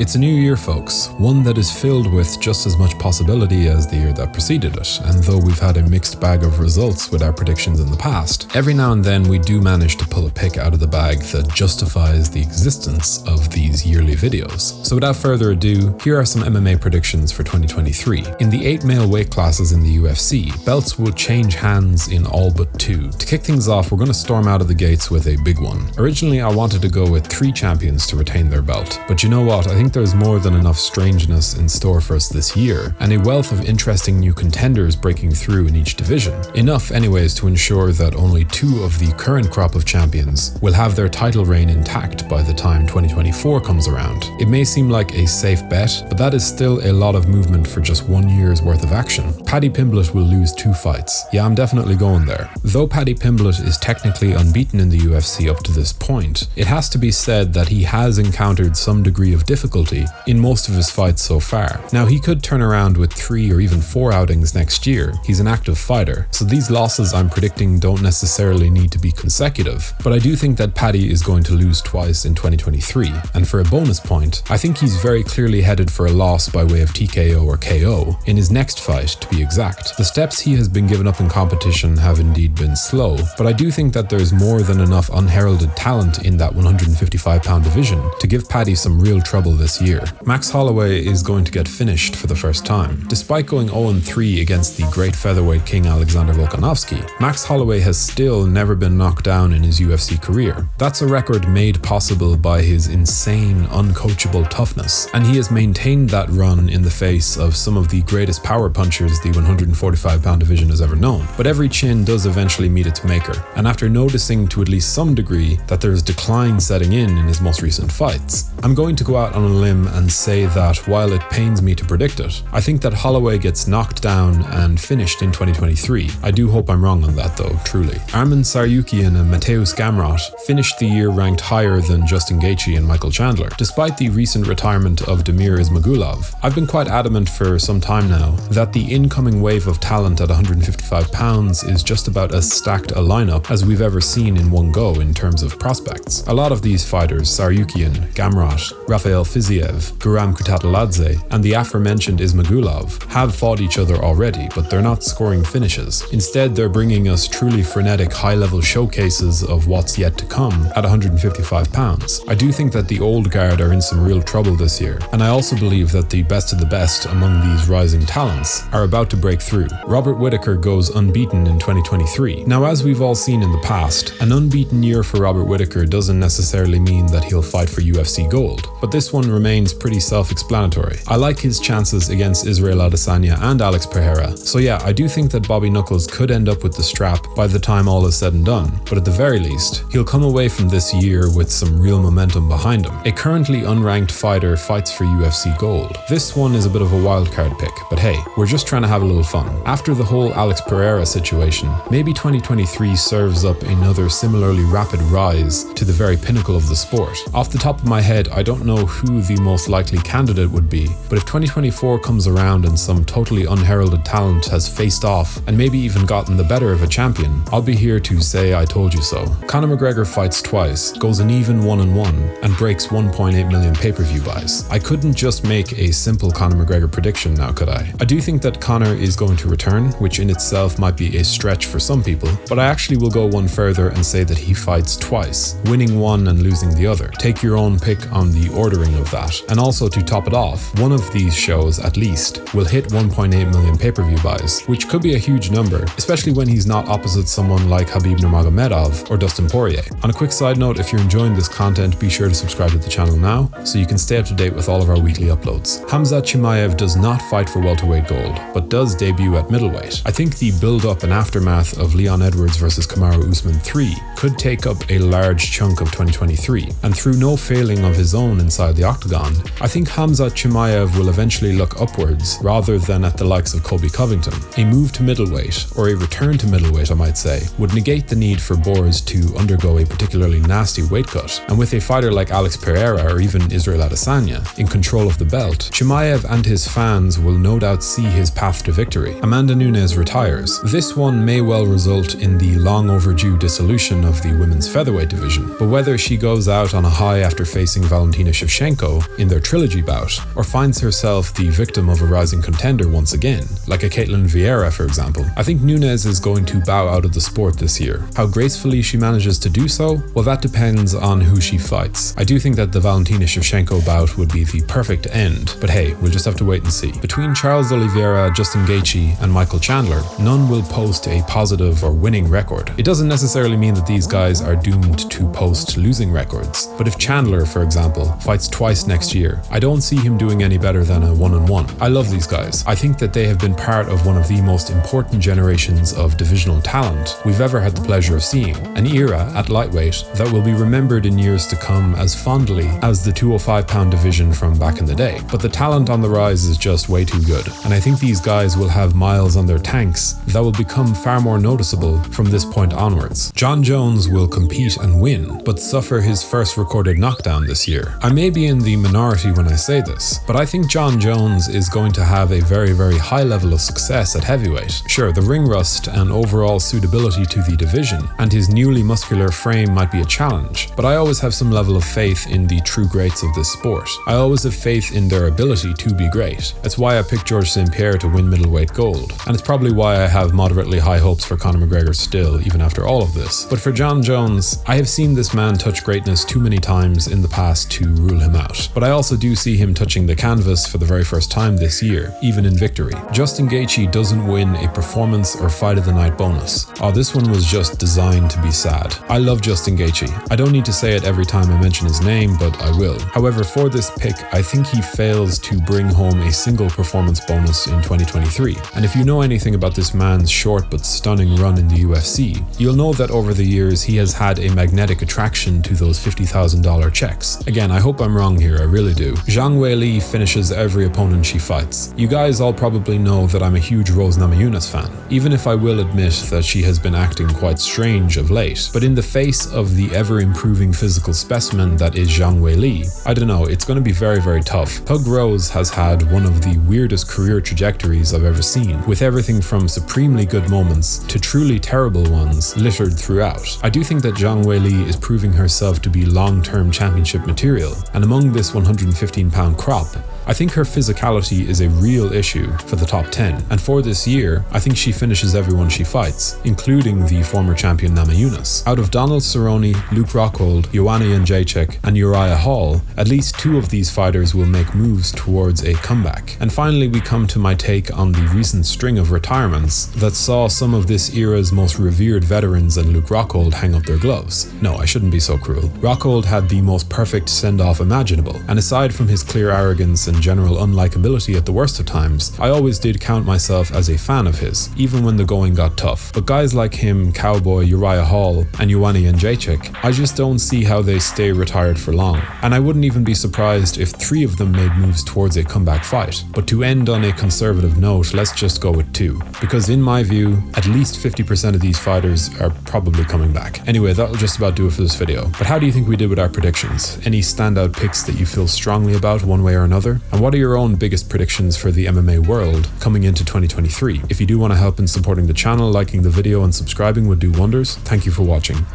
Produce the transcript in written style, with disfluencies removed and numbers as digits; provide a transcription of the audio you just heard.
It's a new year, folks, one that is filled with just as much possibility as the year that preceded it, and though we've had a mixed bag of results with our predictions in the past, every now and then we do manage to pull a pick out of the bag that justifies the existence of these yearly videos. So without further ado, here are some MMA predictions for 2023. In the 8 male weight classes in the UFC, belts will change hands in all but 2. To kick things off, we're going to storm out of the gates with a big one. Originally, I wanted to go with 3 champions to retain their belt, but you know what, I think there's more than enough strangeness in store for us this year, and a wealth of interesting new contenders breaking through in each division. Enough anyways to ensure that only 2 of the current crop of champions will have their title reign intact by the time 2024 comes around. It may seem like a safe bet, but that is still a lot of movement for just 1 year's worth of action. Paddy Pimblett will lose 2 fights. Yeah, I'm definitely going there. Though Paddy Pimblett is technically unbeaten in the UFC up to this point, it has to be said that he has encountered some degree of difficulty in most of his fights so far. Now, he could turn around with 3 or even 4 outings next year. He's an active fighter, so these losses I'm predicting don't necessarily need to be consecutive, but I do think that Paddy is going to lose twice in 2023, and for a bonus point, I think he's very clearly headed for a loss by way of TKO or KO in his next fight, to be exact. The steps he has been given up in competition have indeed been slow, but I do think that there's more than enough unheralded talent in that 155-pound division to give Paddy some real trouble this year. Max Holloway is going to get finished for the first time. Despite going 0-3 against the great featherweight king Alexander Volkanovski, Max Holloway has still never been knocked down in his UFC career. That's a record made possible by his insane, uncoachable toughness, and he has maintained that run in the face of some of the greatest power punchers the 145-pound division has ever known. But every chin does eventually meet its maker, and after noticing to at least some degree that there is decline setting in his most recent fights, I'm going to go out on a limb and say that while it pains me to predict it, I think that Holloway gets knocked down and finished in 2023. I do hope I'm wrong on that though, truly. Arman Tsarukyan and Mateusz Gamrot finished the year ranked higher than Justin Gaethje and Michael Chandler. Despite the recent retirement of Damir Ismagulov, I've been quite adamant for some time now that the incoming wave of talent at 155 pounds is just about as stacked a lineup as we've ever seen in one go in terms of prospects. A lot of these fighters, Tsarukyan, Gamrot, Rafael Fiziev, Guram Kutateladze, and the aforementioned Ismagulov have fought each other already, but they're not scoring finishes. Instead, they're bringing us truly frenetic high-level showcases of what's yet to come at 155 pounds. I do think that the old guard are in some real trouble this year, and I also believe that the best of the best among these rising talents are about to break through. Robert Whittaker goes unbeaten in 2023. Now, as we've all seen in the past, an unbeaten year for Robert Whittaker doesn't necessarily mean that he'll fight for UFC gold, but this one remains pretty self-explanatory. I like his chances against Israel Adesanya and Alex Pereira, so yeah, I do think that Bobby Knuckles could end up with the strap by the time all is said and done, but at the very least, he'll come away from this year with some real momentum behind him. A currently unranked fighter fights for UFC gold. This one is a bit of a wildcard pick, but hey, we're just trying to have a little fun. After the whole Alex Pereira situation, maybe 2023 serves up another similarly rapid rise to the very pinnacle of the sport. Off the top of my head, I don't know who the most likely candidate would be, but if 2024 comes around and some totally unheralded talent has faced off and maybe even gotten the better of a champion, I'll be here to say I told you so. Conor McGregor fights twice, goes an even 1-1, and breaks 1.8 million pay-per-view buys. I couldn't just make a simple Conor McGregor prediction now, could I? I do think that Conor is going to return, which in itself might be a stretch for some people, but I actually will go one further and say that he fights twice, winning one and losing the other. Take your own pick on the ordering of that. And also, to top it off, one of these shows, at least, will hit 1.8 million pay-per-view buys, which could be a huge number, especially when he's not opposite someone like Khabib Nurmagomedov or Dustin Poirier. On a quick side note, if you're enjoying this content, be sure to subscribe to the channel now so you can stay up to date with all of our weekly uploads. Khamzat Chimaev does not fight for welterweight gold, but does debut at middleweight. I think the build-up and aftermath of Leon Edwards vs Kamaru Usman 3 could take up a large chunk of 2023, and through no failing of his own inside the octagon, I think Khamzat Chimaev will eventually look upwards rather than at the likes of Colby Covington. A move to middleweight, or a return to middleweight I might say, would negate the need for Boers to undergo a particularly nasty weight cut, and with a fighter like Alex Pereira or even Israel Adesanya in control of the belt, Chimaev and his fans will no doubt see his path to victory. Amanda Nunes retires. This one may well result in the long overdue dissolution of the women's featherweight division, but whether she goes out on a high after facing Valentina Shevchenko Shenko in their trilogy bout, or finds herself the victim of a rising contender once again, like a Caitlin Vieira for example. I think Nunes is going to bow out of the sport this year. How gracefully she manages to do so? Well, that depends on who she fights. I do think that the Valentina Shevchenko bout would be the perfect end, but hey, we'll just have to wait and see. Between Charles Oliveira, Justin Gaethje, and Michael Chandler, none will post a positive or winning record. It doesn't necessarily mean that these guys are doomed to post losing records, but if Chandler, for example, fights twice next year, I don't see him doing any better than a 1-on-1. I love these guys. I think that they have been part of one of the most important generations of divisional talent we've ever had the pleasure of seeing. An era at lightweight that will be remembered in years to come as fondly as the 205-pound division from back in the day. But the talent on the rise is just way too good, and I think these guys will have miles on their tanks that will become far more noticeable from this point onwards. Jon Jones will compete and win, but suffer his first recorded knockdown this year. I may be in the minority when I say this, but I think Jon Jones is going to have a very, very high level of success at heavyweight. Sure, the ring rust and overall suitability to the division and his newly muscular frame might be a challenge, but I always have some level of faith in the true greats of this sport. I always have faith in their ability to be great. That's why I picked Georges St-Pierre to win middleweight gold, and it's probably why I have moderately high hopes for Conor McGregor still, even after all of this. But for Jon Jones, I have seen this man touch greatness too many times in the past to rule him out. But I also do see him touching the canvas for the very first time this year, even in victory. Justin Gaethje doesn't win a performance or fight of the night bonus. Oh, this one was just designed to be sad. I love Justin Gaethje. I don't need to say it every time I mention his name, but I will. However, for this pick, I think he fails to bring home a single performance bonus in 2023. And if you know anything about this man's short but stunning run in the UFC, you'll know that over the years he has had a magnetic attraction to those $50,000 checks. Again, I hope I'm wrong here, I really do. Zhang Weili finishes every opponent she fights. You guys all probably know that I'm a huge Rose Namajunas fan, even if I will admit that she has been acting quite strange of late. But in the face of the ever-improving physical specimen that is Zhang Weili, I don't know, it's going to be very, very tough. Pug Rose has had one of the weirdest career trajectories I've ever seen, with everything from supremely good moments to truly terrible ones littered throughout. I do think that Zhang Weili is proving herself to be long-term championship material, and among this 115-pound crop, I think her physicality is a real issue for the top 10, and for this year, I think she finishes everyone she fights, including the former champion Namajunas. Out of Donald Cerrone, Luke Rockhold, Joanna Jędrzejczyk, and Uriah Hall, at least two of these fighters will make moves towards a comeback. And finally, we come to my take on the recent string of retirements that saw some of this era's most revered veterans and Luke Rockhold hang up their gloves. No, I shouldn't be so cruel. Rockhold had the most perfect send-off imaginable, and aside from his clear arrogance and general unlikability at the worst of times, I always did count myself as a fan of his, even when the going got tough. But guys like him, Cowboy, Uriah Hall, and Joanna Jędrzejczyk, I just don't see how they stay retired for long. And I wouldn't even be surprised if three of them made moves towards a comeback fight. But to end on a conservative note, let's just go with two. Because in my view, at least 50% of these fighters are probably coming back. Anyway, that'll just about do it for this video. But how do you think we did with our predictions? Any standout picks that you feel strongly about one way or another? And what are your own biggest predictions for the MMA world coming into 2023? If you do want to help in supporting the channel, liking the video and subscribing would do wonders. Thank you for watching.